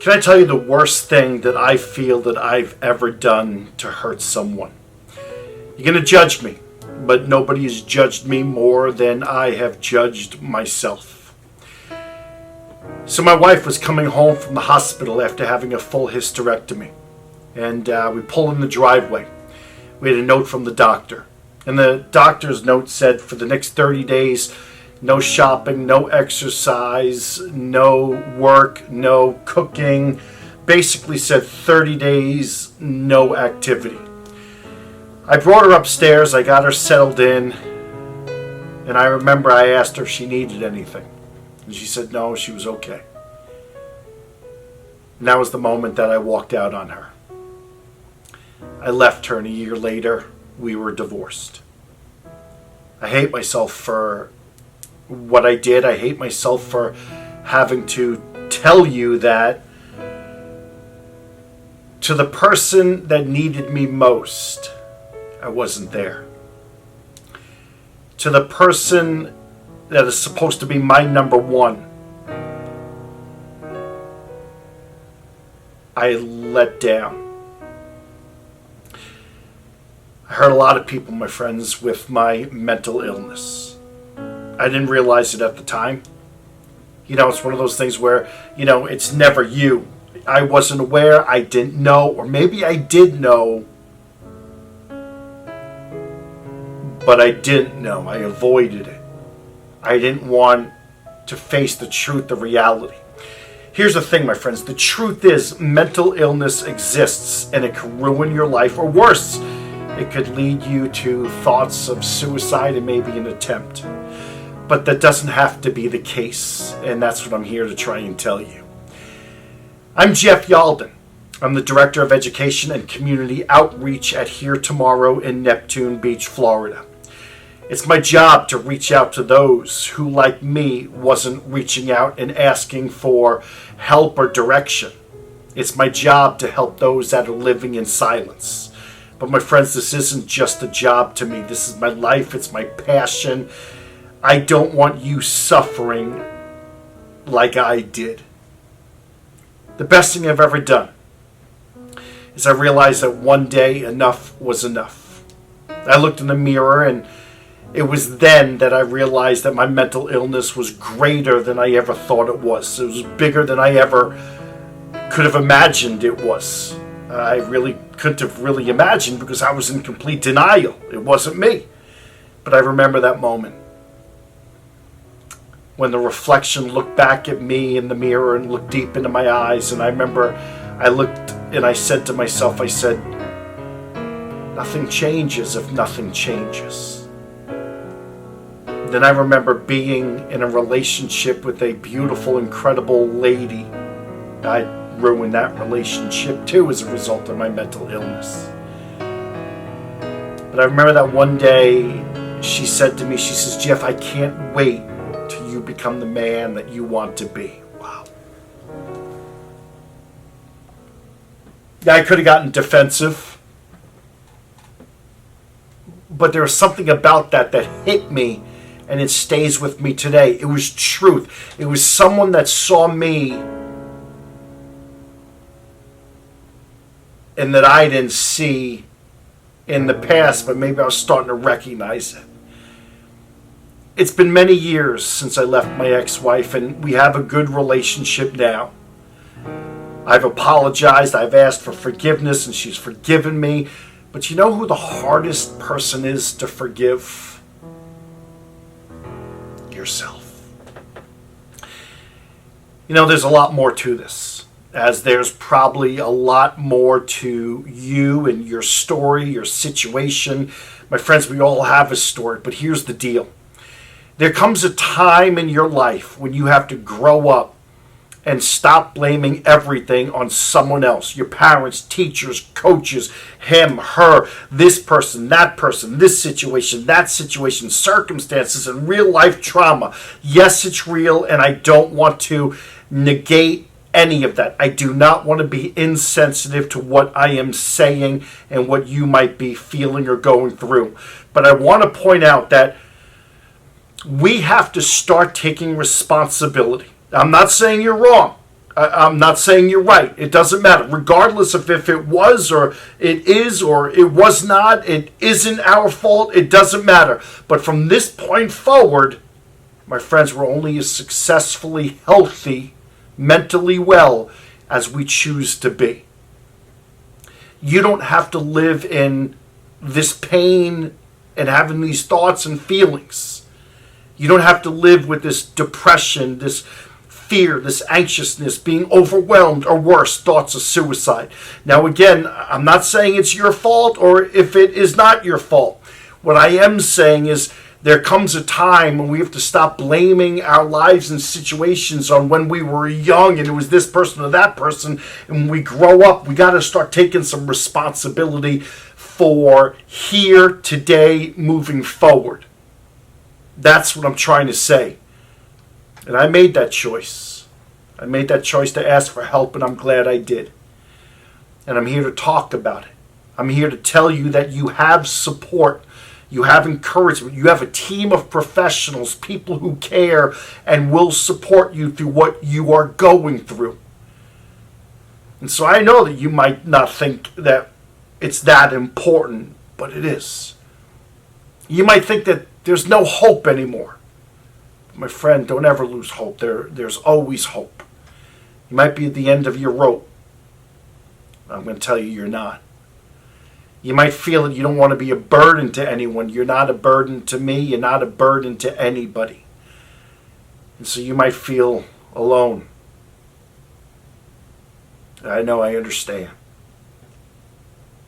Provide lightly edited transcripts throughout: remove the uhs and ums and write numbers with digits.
Can I tell you the worst thing that I feel that I've ever done to hurt someone? You're going to judge me, but nobody has judged me more than I have judged myself. So my wife was coming home from the hospital after having a full hysterectomy. And we pull in the driveway. We had a note from the doctor. And the doctor's note said for the next 30 days, no shopping, no exercise, no work, no cooking. Basically said 30 days, no activity. I brought her upstairs. I got her settled in. And I remember I asked her if she needed anything. And she said no, she was okay. And that was the moment that I walked out on her. I left her, and a year later, we were divorced. I hate myself for what I did. I hate myself for having to tell you that to the person that needed me most, I wasn't there. To the person that is supposed to be my number one, I let down. I hurt a lot of people, my friends, with my mental illness. I didn't realize it at the time. It's one of those things where, it's never you. I wasn't aware, I didn't know, or maybe I did know, but I didn't know. I avoided it. I didn't want to face the truth, the reality. Here's the thing, my friends. The truth is, mental illness exists, and it can ruin your life, or worse, it could lead you to thoughts of suicide and maybe an attempt. But that doesn't have to be the case, and that's what I'm here to try and tell you. I'm Jeff Yalden. I'm the Director of Education and Community Outreach at Here Tomorrow in Neptune Beach, Florida. It's my job to reach out to those who, like me, wasn't reaching out and asking for help or direction. It's my job to help those that are living in silence. But my friends, this isn't just a job to me. This is my life. It's my passion. I don't want you suffering like I did. The best thing I've ever done is I realized that one day enough was enough. I looked in the mirror, and it was then that I realized that my mental illness was greater than I ever thought it was. It was bigger than I ever could have imagined it was. I really couldn't have really imagined because I was in complete denial. It wasn't me. But I remember that moment when the reflection looked back at me in the mirror and looked deep into my eyes. And I remember I looked and I said to myself, nothing changes if nothing changes. Then I remember being in a relationship with a beautiful, incredible lady. I ruined that relationship too as a result of my mental illness. But I remember that one day she said to me, she says, Jeff, I can't wait till you become the man that you want to be. Wow. Yeah, I could have gotten defensive, but there was something about that hit me, and it stays with me today. It was truth. It was someone that saw me and that I didn't see in the past, but maybe I was starting to recognize it. It's been many years since I left my ex-wife, and we have a good relationship now. I've apologized, I've asked for forgiveness, and she's forgiven me. But you know who the hardest person is to forgive? Yourself. There's a lot more to this, as there's probably a lot more to you and your story, your situation. My friends, we all have a story, but here's the deal. There comes a time in your life when you have to grow up and stop blaming everything on someone else. Your parents, teachers, coaches, him, her, this person, this situation, that situation, circumstances, and real life trauma. Yes, it's real, and I don't want to negate any of that. I do not want to be insensitive to what I am saying and what you might be feeling or going through. But I want to point out that we have to start taking responsibility. I'm not saying you're wrong. I'm not saying you're right. It doesn't matter. Regardless of if it was or it is or it was not, it isn't our fault. It doesn't matter. But from this point forward, my friends, we're only as successfully healthy, mentally well, as we choose to be. You don't have to live in this pain and having these thoughts and feelings. You don't have to live with this depression, this fear, this anxiousness, being overwhelmed, or worse, thoughts of suicide. Now again, I'm not saying it's your fault or if it is not your fault. What I am saying is there comes a time when we have to stop blaming our lives and situations on when we were young and it was this person or that person. And when we grow up, we got to start taking some responsibility for here, today, moving forward. That's what I'm trying to say. And I made that choice. I made that choice to ask for help, and I'm glad I did. And I'm here to talk about it. I'm here to tell you that you have support. You have encouragement. You have a team of professionals, people who care and will support you through what you are going through. And so I know that you might not think that it's that important, but it is. You might think that there's no hope anymore. My friend, don't ever lose hope. There's always hope. You might be at the end of your rope. I'm going to tell you you're not. You might feel that you don't want to be a burden to anyone. You're not a burden to me. You're not a burden to anybody. And so you might feel alone. I know, I understand.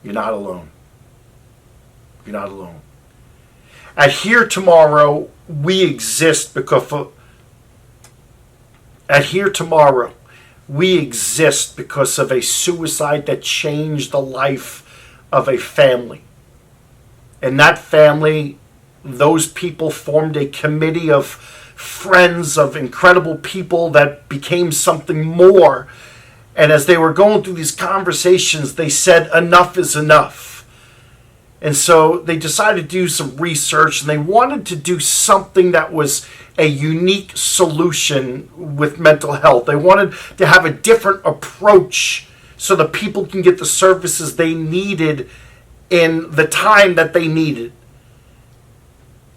You're not alone. You're not alone. At Here Tomorrow, we exist because of a suicide that changed the life of a family. And that family, those people formed a committee of friends, of incredible people that became something more. And as they were going through these conversations, they said enough is enough. And so they decided to do some research, and they wanted to do something that was a unique solution with mental health. They wanted to have a different approach so that people can get the services they needed in the time that they needed.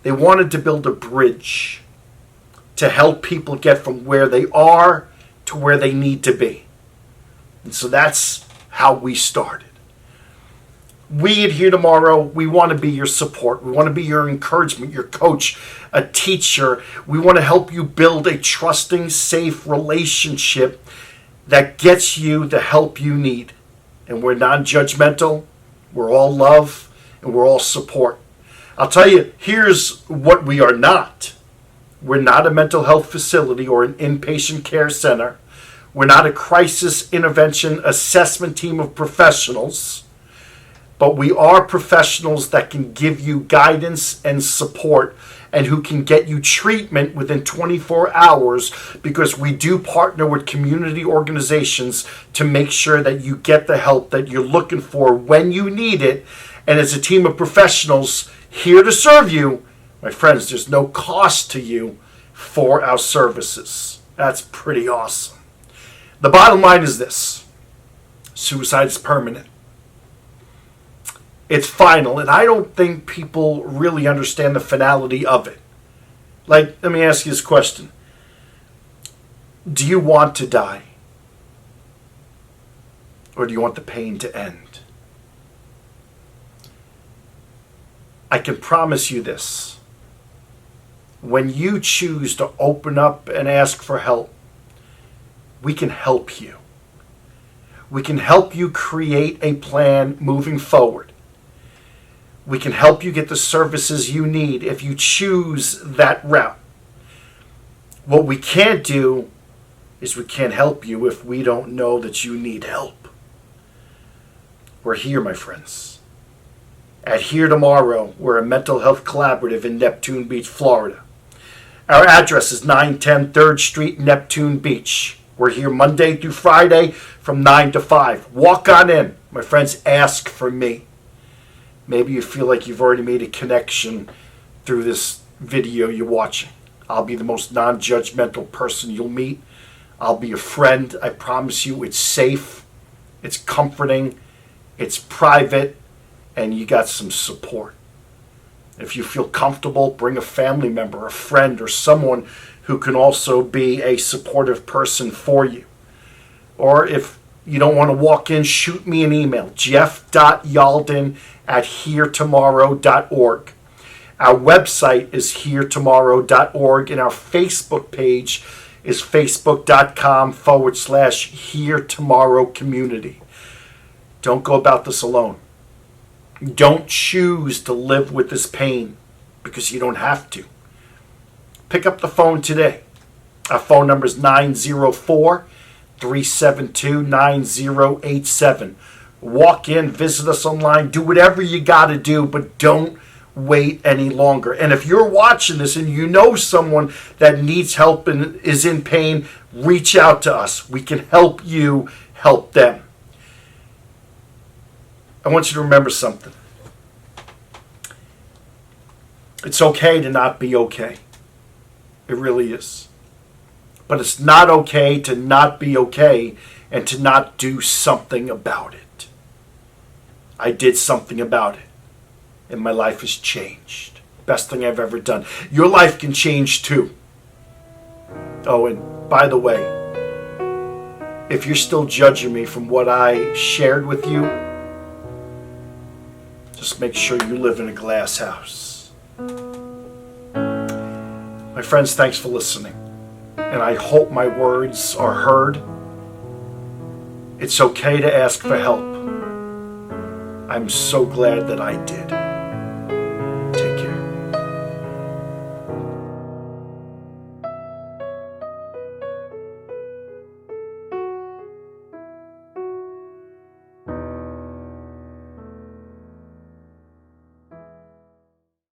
They wanted to build a bridge to help people get from where they are to where they need to be. And so that's how we started. We at Here Tomorrow, we want to be your support. We want to be your encouragement, your coach, a teacher. We want to help you build a trusting, safe relationship that gets you the help you need. And we're non-judgmental. We're all love, and we're all support. I'll tell you, here's what we are not. We're not a mental health facility or an inpatient care center. We're not a crisis intervention assessment team of professionals. But we are professionals that can give you guidance and support and who can get you treatment within 24 hours because we do partner with community organizations to make sure that you get the help that you're looking for when you need it. And as a team of professionals here to serve you, my friends, there's no cost to you for our services. That's pretty awesome. The bottom line is this: suicide is permanent. It's final, and I don't think people really understand the finality of it. Like, let me ask you this question. Do you want to die? Or do you want the pain to end? I can promise you this. When you choose to open up and ask for help, we can help you. We can help you create a plan moving forward. We can help you get the services you need if you choose that route. What we can't do is we can't help you if we don't know that you need help. We're here, my friends. At Here Tomorrow, we're a mental health collaborative in Neptune Beach, Florida. Our address is 910 3rd Street, Neptune Beach. We're here Monday through Friday from 9 to 5. Walk on in. My friends, ask for me. Maybe you feel like you've already made a connection through this video you're watching. I'll be the most non-judgmental person you'll meet. I'll be a friend. I promise you, it's safe, it's comforting, it's private, and you got some support. If you feel comfortable, bring a family member, a friend, or someone who can also be a supportive person for you. Or if you don't want to walk in, shoot me an email, jeff.yalden@heretomorrow.org. Our website is heretomorrow.org, and our Facebook page is facebook.com/heretomorrowcommunity. Don't go about this alone. Don't choose to live with this pain because you don't have to. Pick up the phone today. Our phone number is 904-372-9087. Walk in, visit us online, do whatever you got to do, but don't wait any longer. And if you're watching this and you know someone that needs help and is in pain, reach out to us. We can help you help them. I want you to remember something. It's okay to not be okay. It really is. But it's not okay to not be okay and to not do something about it. I did something about it, and my life has changed. Best thing I've ever done. Your life can change too. Oh, and by the way, if you're still judging me from what I shared with you, just make sure you live in a glass house. My friends, thanks for listening. And I hope my words are heard. It's okay to ask for help. I'm so glad that I did.